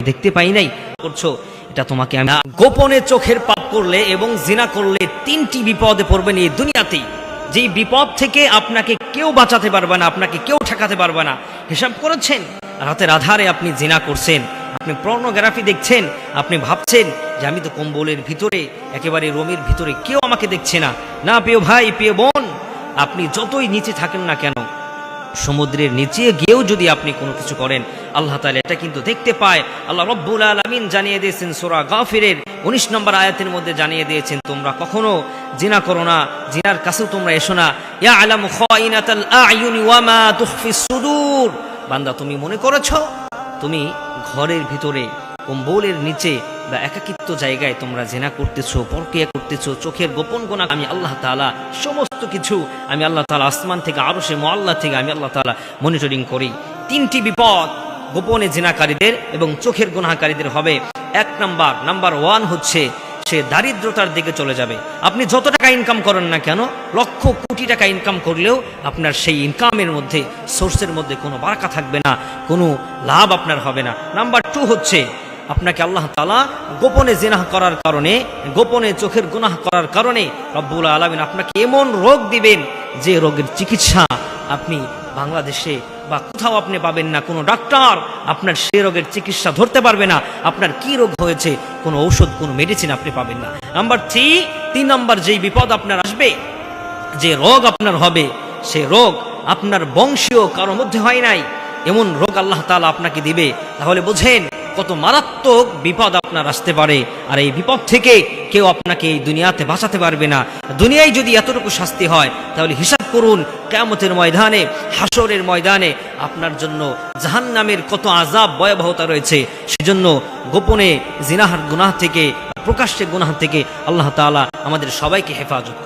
দেখতে পাই নাই করছো, এটা তোমাকে আমি গোপনে চোখের পাপ করলে এবং জিনা করলে 3টি বিপদে পড়বেন এই দুনিয়াতেই, যেই বিপদ থেকে আপনাকে কেউ বাঁচাতে পারবে না, আপনাকে কেউ ঠেকাতে পারবে না। হিসাব করেছেন, রাতের আধারে আপনি জিনা করছেন, আপনি পর্নোগ্রাফি দেখছেন, আপনি ভাবছেন যে আমি তো কম্বলের ভিতরে একেবারে রুমের ভিতরে, কেউ আমাকে দেখছে না। না প্রিয় ভাই, প্রিয় বোন, আপনি যতই নিচে থাকেন না কেন, সমুদ্রের নিচে গিয়েও যদি আপনি কোনো কিছু করেন, আল্লাহ তাআলা এটা কিন্তু দেখতে পায়। আল্লাহ রাব্বুল আলামিন জানিয়ে দিয়েছেন সূরা গাফিরের 19 নম্বর আয়াতের মধ্যে জানিয়ে দিয়েছেন, তোমরা কখনো জিনা করো না, জিনার কাছেও তোমরা এসো না। ইয়ালামু খাইনাতাল আ'য়ুনি ওয়া মা তুখফিস সুদূর। বান্দা, তুমি মনে করেছো তুমি ঘরের ভিতরে কম্বলের নিচে বা একাকিত্ব জায়গায় তোমরা জিনা করতেছো, পরকিয়া করতেছো, চোখের গোপন গুনাহ আমি আল্লাহ তাআলা সমস্ত কিছু আমি আল্লাহ তাআলা আসমান থেকে আরশে মুআল্লা থেকে আমি আল্লাহ তাআলা মনিটরিং করি। 3টি বিপদ গোপনে জিনাকারীদের এবং চোখের গুনাহকারীদের হবে। নাম্বার 1 হচ্ছে সে দারিদ্রতার দিকে চলে যাবে। আপনি যত টাকা ইনকাম করেন না কেন, লক্ষ কোটি টাকা ইনকাম করলেও আপনার সেই ইনকামের মধ্যে, সোর্সের মধ্যে কোনো বারাকা থাকবে না, কোনো লাভ আপনার হবে না। নাম্বার 2 হচ্ছে আপনাকে আল্লাহ তাআলা গোপনে জিনাহ করার কারণে, গোপনে চোখের গুনাহ করার কারণে রব্বুল আলামিন আপনাকে এমন রোগ দিবেন যে রোগের চিকিৎসা আপনি বাংলাদেশে বা কোথাও আপনি পাবেন না। কোনো ডাক্তার আপনার সেই রোগের চিকিৎসা ধরতে পারবে না, আপনার কি রোগ হয়েছে কোনো ঔষধ, কোনো মেডিসিন আপনি পাবেন না। নাম্বার 3 নাম্বার যেই বিপদ আপনার আসবে, যে রোগ আপনার হবে, সে রোগ আপনার বংশীয় কারো মধ্যে হয় নাই, এমন রোগ আল্লাহ তাআলা আপনাকে দিবে। তাহলে বোঝেন কত মারাত্মক বিপদ আপনার আসতে পারে। আর এই বিপদ থেকে কেউ আপনাকে এই দুনিয়াতে বাঁচাতে পারবে না। দুনিয়ায় যদি এতটুকু শাস্তি হয়, তাহলে হিসাব করুন কিয়ামতের ময়দানে, হাসরের ময়দানে আপনার জন্য জাহান্নামের কত আযাব, ভয়াবহতা রয়েছে। সেজন্য গোপনে জিনার গুনাহ থেকে, প্রকাশ্যে গুনাহ থেকে আল্লাহ তাআলা আমাদের সবাইকে হেফাজত করুন।